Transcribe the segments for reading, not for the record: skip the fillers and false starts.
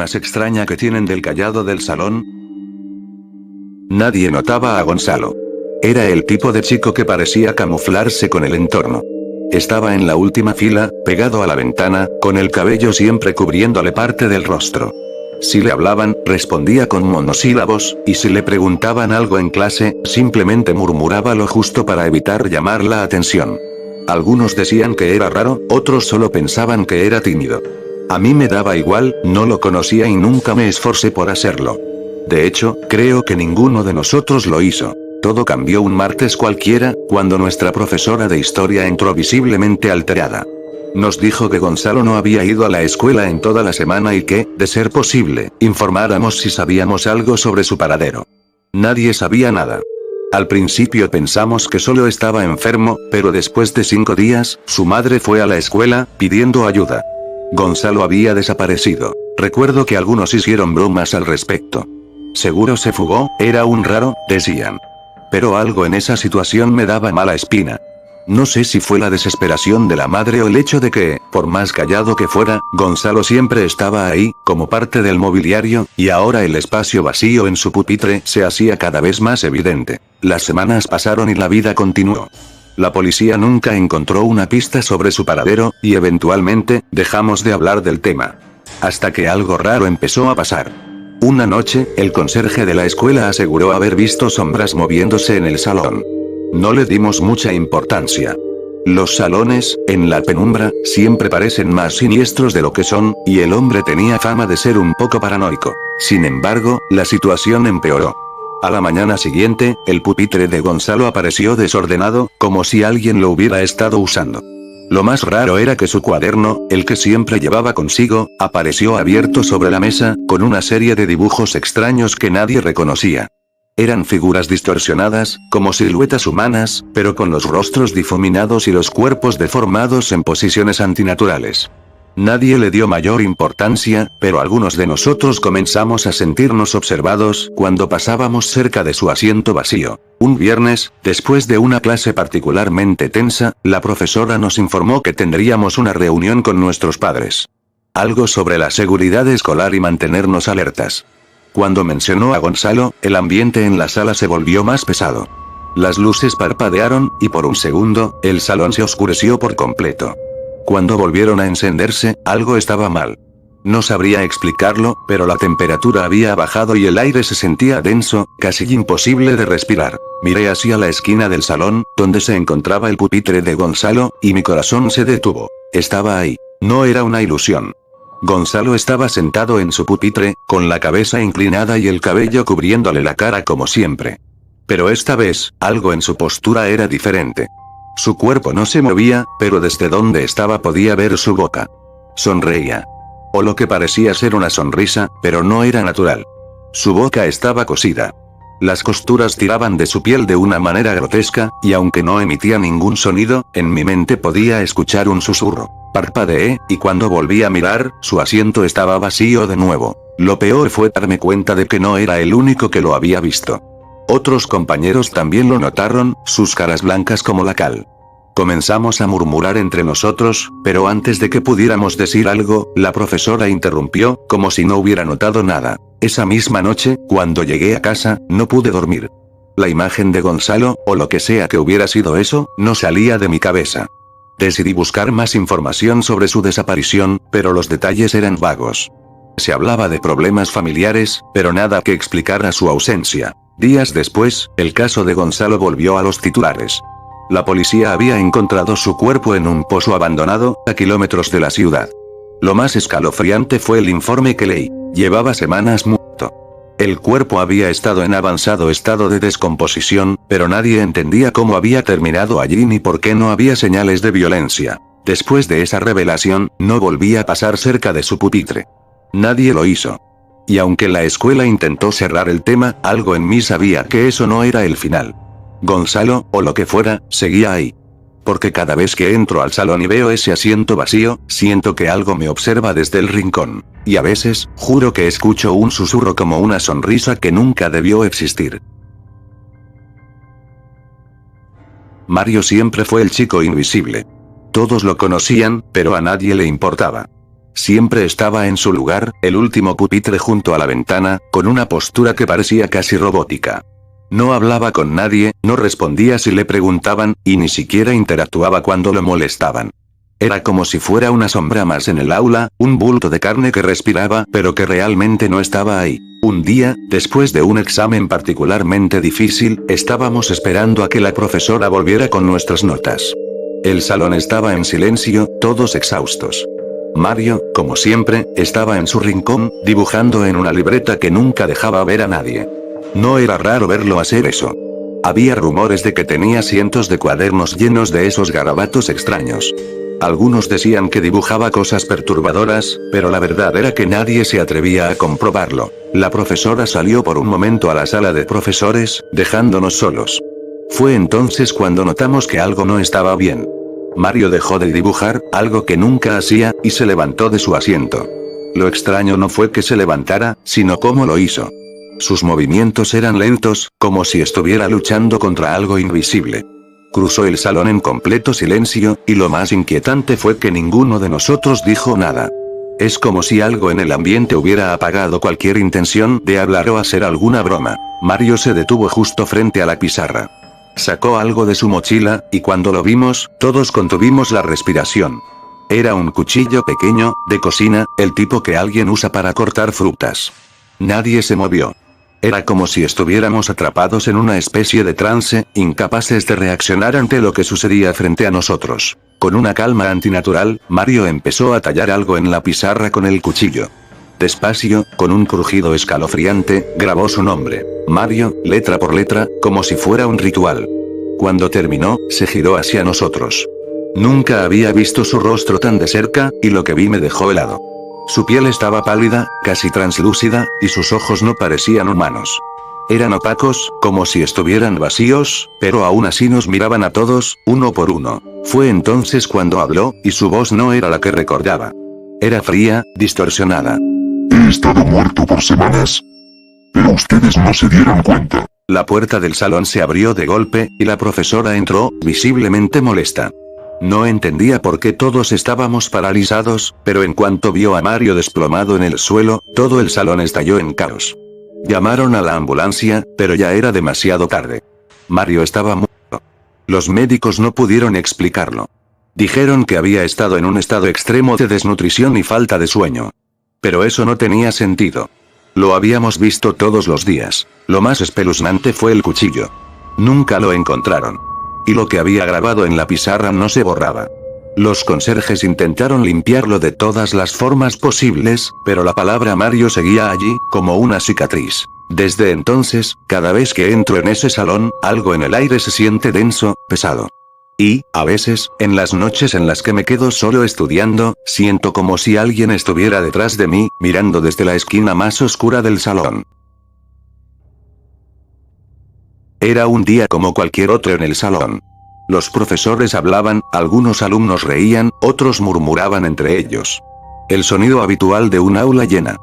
más extraña que tienen del callado del salón? Nadie notaba a Gonzalo. Era el tipo de chico que parecía camuflarse con el entorno. Estaba en la última fila, pegado a la ventana, con el cabello siempre cubriéndole parte del rostro. Si le hablaban, respondía con monosílabos, y si le preguntaban algo en clase, simplemente murmuraba lo justo para evitar llamar la atención. Algunos decían que era raro, otros solo pensaban que era tímido. A mí me daba igual, no lo conocía y nunca me esforcé por hacerlo. De hecho, creo que ninguno de nosotros lo hizo. Todo cambió un martes cualquiera, cuando nuestra profesora de historia entró visiblemente alterada. Nos dijo que Gonzalo no había ido a la escuela en toda la semana y que, de ser posible, informáramos si sabíamos algo sobre su paradero. Nadie sabía nada. Al principio pensamos que solo estaba enfermo, pero después de 5 días, su madre fue a la escuela, pidiendo ayuda. Gonzalo había desaparecido. Recuerdo que algunos hicieron bromas al respecto. Seguro se fugó, era un raro, decían. Pero algo en esa situación me daba mala espina. No sé si fue la desesperación de la madre o el hecho de que, por más callado que fuera, Gonzalo siempre estaba ahí, como parte del mobiliario, y ahora el espacio vacío en su pupitre se hacía cada vez más evidente. Las semanas pasaron y la vida continuó. La policía nunca encontró una pista sobre su paradero, y eventualmente, dejamos de hablar del tema. Hasta que algo raro empezó a pasar. Una noche, el conserje de la escuela aseguró haber visto sombras moviéndose en el salón. No le dimos mucha importancia. Los salones, en la penumbra, siempre parecen más siniestros de lo que son, y el hombre tenía fama de ser un poco paranoico. Sin embargo, la situación empeoró. A la mañana siguiente, el pupitre de Gonzalo apareció desordenado, como si alguien lo hubiera estado usando. Lo más raro era que su cuaderno, el que siempre llevaba consigo, apareció abierto sobre la mesa, con una serie de dibujos extraños que nadie reconocía. Eran figuras distorsionadas, como siluetas humanas, pero con los rostros difuminados y los cuerpos deformados en posiciones antinaturales. Nadie le dio mayor importancia, pero algunos de nosotros comenzamos a sentirnos observados cuando pasábamos cerca de su asiento vacío. Un viernes, después de una clase particularmente tensa, la profesora nos informó que tendríamos una reunión con nuestros padres. Algo sobre la seguridad escolar y mantenernos alertas. Cuando mencionó a Gonzalo, el ambiente en la sala se volvió más pesado. Las luces parpadearon, y por un segundo, el salón se oscureció por completo. Cuando volvieron a encenderse, algo estaba mal. No sabría explicarlo, pero la temperatura había bajado y el aire se sentía denso, casi imposible de respirar. Miré hacia la esquina del salón, donde se encontraba el pupitre de Gonzalo, y mi corazón se detuvo. Estaba ahí. No era una ilusión. Gonzalo estaba sentado en su pupitre, con la cabeza inclinada y el cabello cubriéndole la cara como siempre. Pero esta vez, algo en su postura era diferente. Su cuerpo no se movía, pero desde donde estaba podía ver su boca. Sonreía. O lo que parecía ser una sonrisa, pero no era natural. Su boca estaba cosida. Las costuras tiraban de su piel de una manera grotesca, y aunque no emitía ningún sonido, en mi mente podía escuchar un susurro. Parpadeé, y cuando volví a mirar, su asiento estaba vacío de nuevo. Lo peor fue darme cuenta de que no era el único que lo había visto. Otros compañeros también lo notaron, sus caras blancas como la cal. Comenzamos a murmurar entre nosotros, pero antes de que pudiéramos decir algo, la profesora interrumpió, como si no hubiera notado nada. Esa misma noche, cuando llegué a casa, no pude dormir. La imagen de Gonzalo, o lo que sea que hubiera sido eso, no salía de mi cabeza. Decidí buscar más información sobre su desaparición, pero los detalles eran vagos. Se hablaba de problemas familiares, pero nada que explicara su ausencia. Días después, el caso de Gonzalo volvió a los titulares. La policía había encontrado su cuerpo en un pozo abandonado, a kilómetros de la ciudad. Lo más escalofriante fue el informe que leí. Llevaba semanas muerto. El cuerpo había estado en avanzado estado de descomposición, pero nadie entendía cómo había terminado allí ni por qué no había señales de violencia. Después de esa revelación, no volví a pasar cerca de su pupitre. Nadie lo hizo. Y aunque la escuela intentó cerrar el tema, algo en mí sabía que eso no era el final. Gonzalo, o lo que fuera, seguía ahí. Porque cada vez que entro al salón y veo ese asiento vacío, siento que algo me observa desde el rincón. Y a veces, juro que escucho un susurro como una sonrisa que nunca debió existir. Mario siempre fue el chico invisible. Todos lo conocían, pero a nadie le importaba. Siempre estaba en su lugar, el último pupitre junto a la ventana, con una postura que parecía casi robótica. No hablaba con nadie, no respondía si le preguntaban, y ni siquiera interactuaba cuando lo molestaban. Era como si fuera una sombra más en el aula, un bulto de carne que respiraba pero que realmente no estaba ahí. Un día, después de un examen particularmente difícil, estábamos esperando a que la profesora volviera con nuestras notas. El salón estaba en silencio, todos exhaustos. Mario, como siempre, estaba en su rincón, dibujando en una libreta que nunca dejaba ver a nadie. No era raro verlo hacer eso. Había rumores de que tenía cientos de cuadernos llenos de esos garabatos extraños. Algunos decían que dibujaba cosas perturbadoras, pero la verdad era que nadie se atrevía a comprobarlo. La profesora salió por un momento a la sala de profesores, dejándonos solos. Fue entonces cuando notamos que algo no estaba bien. Mario dejó de dibujar, algo que nunca hacía, y se levantó de su asiento. Lo extraño no fue que se levantara, sino cómo lo hizo. Sus movimientos eran lentos, como si estuviera luchando contra algo invisible. Cruzó el salón en completo silencio, y lo más inquietante fue que ninguno de nosotros dijo nada. Es como si algo en el ambiente hubiera apagado cualquier intención de hablar o hacer alguna broma. Mario se detuvo justo frente a la pizarra. Sacó algo de su mochila, y cuando lo vimos, todos contuvimos la respiración. Era un cuchillo pequeño, de cocina, el tipo que alguien usa para cortar frutas. Nadie se movió. Era como si estuviéramos atrapados en una especie de trance, incapaces de reaccionar ante lo que sucedía frente a nosotros. Con una calma antinatural, Mario empezó a tallar algo en la pizarra con el cuchillo. Despacio, con un crujido escalofriante, grabó su nombre. Mario, letra por letra, como si fuera un ritual. Cuando terminó, se giró hacia nosotros. Nunca había visto su rostro tan de cerca, y lo que vi me dejó helado. Su piel estaba pálida, casi translúcida, y sus ojos no parecían humanos. Eran opacos, como si estuvieran vacíos, pero aún así nos miraban a todos, uno por uno. Fue entonces cuando habló, y su voz no era la que recordaba. Era fría, distorsionada. He estado muerto por semanas. Pero ustedes no se dieron cuenta. La puerta del salón se abrió de golpe, y la profesora entró, visiblemente molesta. No entendía por qué todos estábamos paralizados, pero en cuanto vio a Mario desplomado en el suelo, todo el salón estalló en caos. Llamaron a la ambulancia, pero ya era demasiado tarde. Mario estaba muerto. Los médicos no pudieron explicarlo. Dijeron que había estado en un estado extremo de desnutrición y falta de sueño. Pero eso no tenía sentido. Lo habíamos visto todos los días. Lo más espeluznante fue el cuchillo. Nunca lo encontraron. Y lo que había grabado en la pizarra no se borraba. Los conserjes intentaron limpiarlo de todas las formas posibles, pero la palabra Mario seguía allí, como una cicatriz. Desde entonces, cada vez que entro en ese salón, algo en el aire se siente denso, pesado. Y, a veces, en las noches en las que me quedo solo estudiando, siento como si alguien estuviera detrás de mí, mirando desde la esquina más oscura del salón. Era un día como cualquier otro en el salón. Los profesores hablaban, algunos alumnos reían, otros murmuraban entre ellos. El sonido habitual de un aula llena.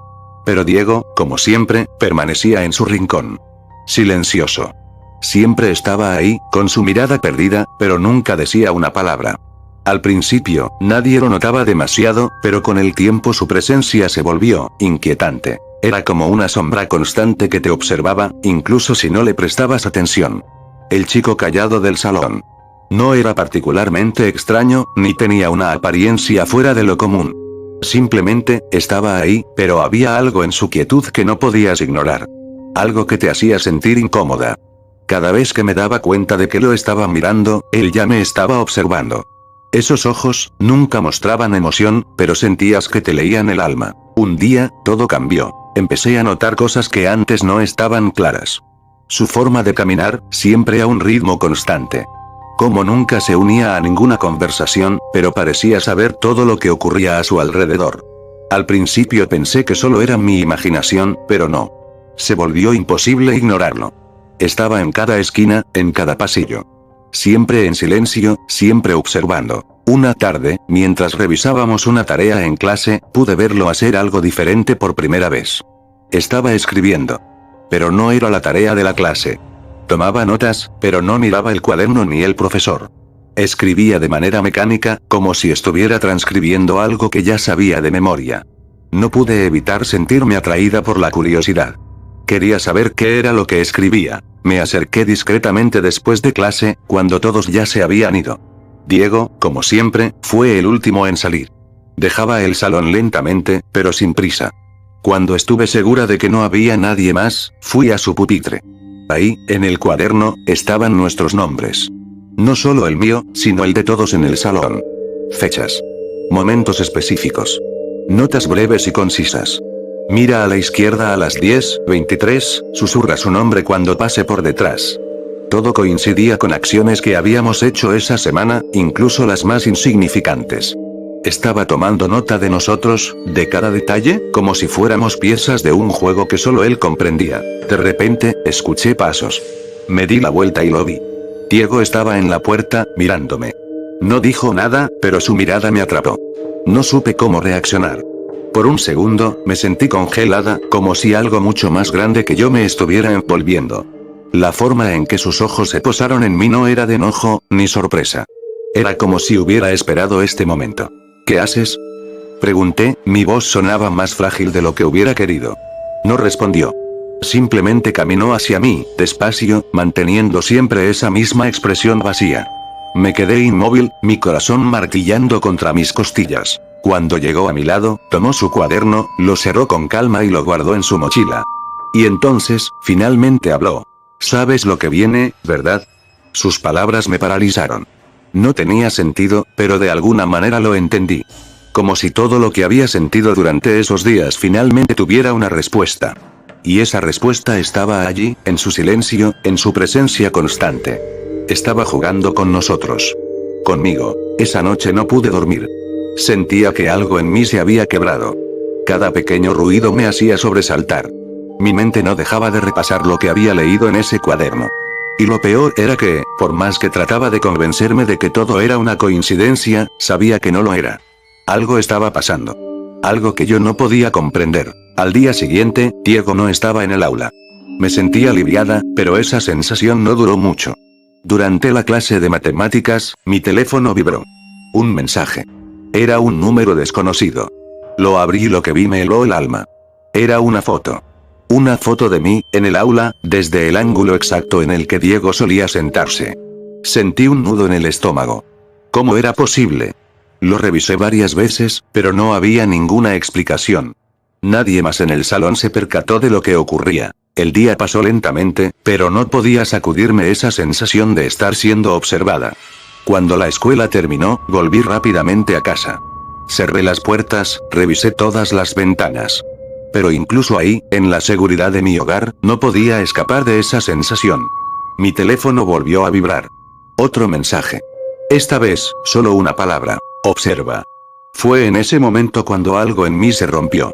Pero Diego, como siempre, permanecía en su rincón. Silencioso. Siempre estaba ahí, con su mirada perdida, pero nunca decía una palabra. Al principio, nadie lo notaba demasiado, pero con el tiempo su presencia se volvió inquietante. Era como una sombra constante que te observaba, incluso si no le prestabas atención. El chico callado del salón. No era particularmente extraño, ni tenía una apariencia fuera de lo común. Simplemente, estaba ahí, pero había algo en su quietud que no podías ignorar. Algo que te hacía sentir incómoda. Cada vez que me daba cuenta de que lo estaba mirando, él ya me estaba observando. Esos ojos, nunca mostraban emoción, pero sentías que te leían el alma. Un día, todo cambió. Empecé a notar cosas que antes no estaban claras. Su forma de caminar, siempre a un ritmo constante. Como nunca se unía a ninguna conversación, pero parecía saber todo lo que ocurría a su alrededor. Al principio pensé que solo era mi imaginación, pero no. Se volvió imposible ignorarlo. Estaba en cada esquina, en cada pasillo. Siempre en silencio, siempre observando. Una tarde, mientras revisábamos una tarea en clase, pude verlo hacer algo diferente por primera vez. Estaba escribiendo. Pero no era la tarea de la clase. Tomaba notas, pero no miraba el cuaderno ni el profesor. Escribía de manera mecánica, como si estuviera transcribiendo algo que ya sabía de memoria. No pude evitar sentirme atraída por la curiosidad. Quería saber qué era lo que escribía. Me acerqué discretamente después de clase, cuando todos ya se habían ido. Diego, como siempre, fue el último en salir. Dejaba el salón lentamente, pero sin prisa. Cuando estuve segura de que no había nadie más, fui a su pupitre. Ahí, en el cuaderno, estaban nuestros nombres. No solo el mío, sino el de todos en el salón. Fechas. Momentos específicos. Notas breves y concisas. Mira a la izquierda a las 10:23, susurra su nombre cuando pase por detrás. Todo coincidía con acciones que habíamos hecho esa semana, incluso las más insignificantes. Estaba tomando nota de nosotros, de cada detalle, como si fuéramos piezas de un juego que solo él comprendía. De repente, escuché pasos. Me di la vuelta y lo vi. Diego estaba en la puerta, mirándome. No dijo nada, pero su mirada me atrapó. No supe cómo reaccionar. Por un segundo, me sentí congelada, como si algo mucho más grande que yo me estuviera envolviendo. La forma en que sus ojos se posaron en mí no era de enojo, ni sorpresa. Era como si hubiera esperado este momento. ¿Qué haces?, pregunté, mi voz sonaba más frágil de lo que hubiera querido. No respondió. Simplemente caminó hacia mí, despacio, manteniendo siempre esa misma expresión vacía. Me quedé inmóvil, mi corazón martillando contra mis costillas. Cuando llegó a mi lado, tomó su cuaderno, lo cerró con calma y lo guardó en su mochila. Y entonces, finalmente habló. ¿Sabes lo que viene, verdad? Sus palabras me paralizaron. No tenía sentido, pero de alguna manera lo entendí. Como si todo lo que había sentido durante esos días finalmente tuviera una respuesta. Y esa respuesta estaba allí, en su silencio, en su presencia constante. Estaba jugando con nosotros. Conmigo. Esa noche no pude dormir. Sentía que algo en mí se había quebrado. Cada pequeño ruido me hacía sobresaltar. Mi mente no dejaba de repasar lo que había leído en ese cuaderno. Y lo peor era que, por más que trataba de convencerme de que todo era una coincidencia, sabía que no lo era. Algo estaba pasando. Algo que yo no podía comprender. Al día siguiente, Diego no estaba en el aula. Me sentí aliviada, pero esa sensación no duró mucho. Durante la clase de matemáticas, mi teléfono vibró. Un mensaje. Era un número desconocido. Lo abrí y lo que vi me heló el alma. Era una foto. Una foto de mí, en el aula, desde el ángulo exacto en el que Diego solía sentarse. Sentí un nudo en el estómago. ¿Cómo era posible? Lo revisé varias veces, pero no había ninguna explicación. Nadie más en el salón se percató de lo que ocurría. El día pasó lentamente, pero no podía sacudirme esa sensación de estar siendo observada. Cuando la escuela terminó, volví rápidamente a casa. Cerré las puertas, revisé todas las ventanas. Pero incluso ahí, en la seguridad de mi hogar, no podía escapar de esa sensación. Mi teléfono volvió a vibrar. Otro mensaje. Esta vez, solo una palabra. Observa. Fue en ese momento cuando algo en mí se rompió.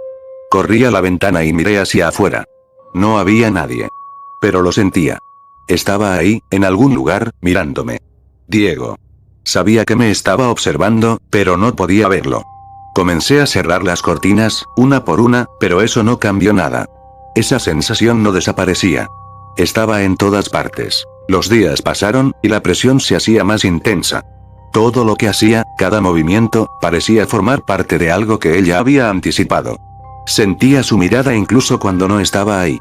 Corrí a la ventana y miré hacia afuera. No había nadie. Pero lo sentía. Estaba ahí, en algún lugar, mirándome. Diego. Sabía que me estaba observando, pero no podía verlo. Comencé a cerrar las cortinas, una por una, pero eso no cambió nada. Esa sensación no desaparecía. Estaba en todas partes. Los días pasaron, y la presión se hacía más intensa. Todo lo que hacía, cada movimiento, parecía formar parte de algo que ella había anticipado. Sentía su mirada incluso cuando no estaba ahí.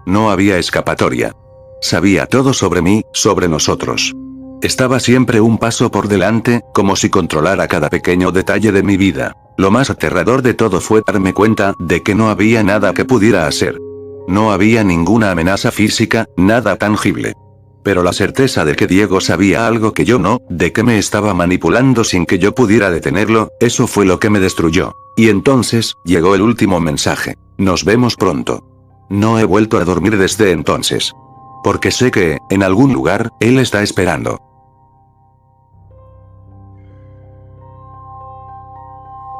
No había escapatoria. Sabía todo sobre mí, sobre nosotros. Estaba siempre un paso por delante, como si controlara cada pequeño detalle de mi vida. Lo más aterrador de todo fue darme cuenta de que no había nada que pudiera hacer. No había ninguna amenaza física, nada tangible. Pero la certeza de que Diego sabía algo que yo no, de que me estaba manipulando sin que yo pudiera detenerlo, eso fue lo que me destruyó. Y entonces, llegó el último mensaje. Nos vemos pronto. No he vuelto a dormir desde entonces. Porque sé que, en algún lugar, él está esperando.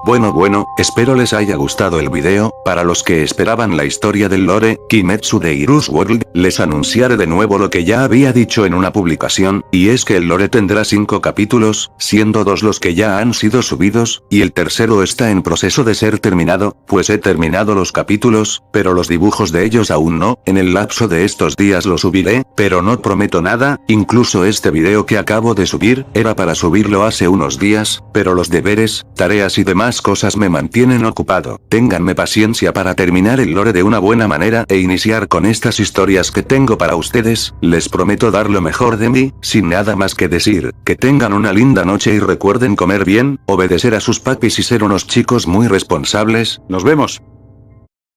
Bueno, espero les haya gustado el video. Para los que esperaban la historia del lore, Kimetsu de Heroes World, les anunciaré de nuevo lo que ya había dicho en una publicación, y es que el lore tendrá 5 capítulos, siendo 2 los que ya han sido subidos, y el tercero está en proceso de ser terminado, pues he terminado los capítulos, pero los dibujos de ellos aún no. En el lapso de estos días lo subiré, pero no prometo nada. Incluso este video que acabo de subir, era para subirlo hace unos días, pero los deberes, tareas y demás cosas me mantienen ocupado. Ténganme paciencia para terminar el lore de una buena manera e iniciar con estas historias que tengo para ustedes. Les prometo dar lo mejor de mí, sin nada más que decir. Que tengan una linda noche y recuerden comer bien, obedecer a sus papis y ser unos chicos muy responsables. Nos vemos.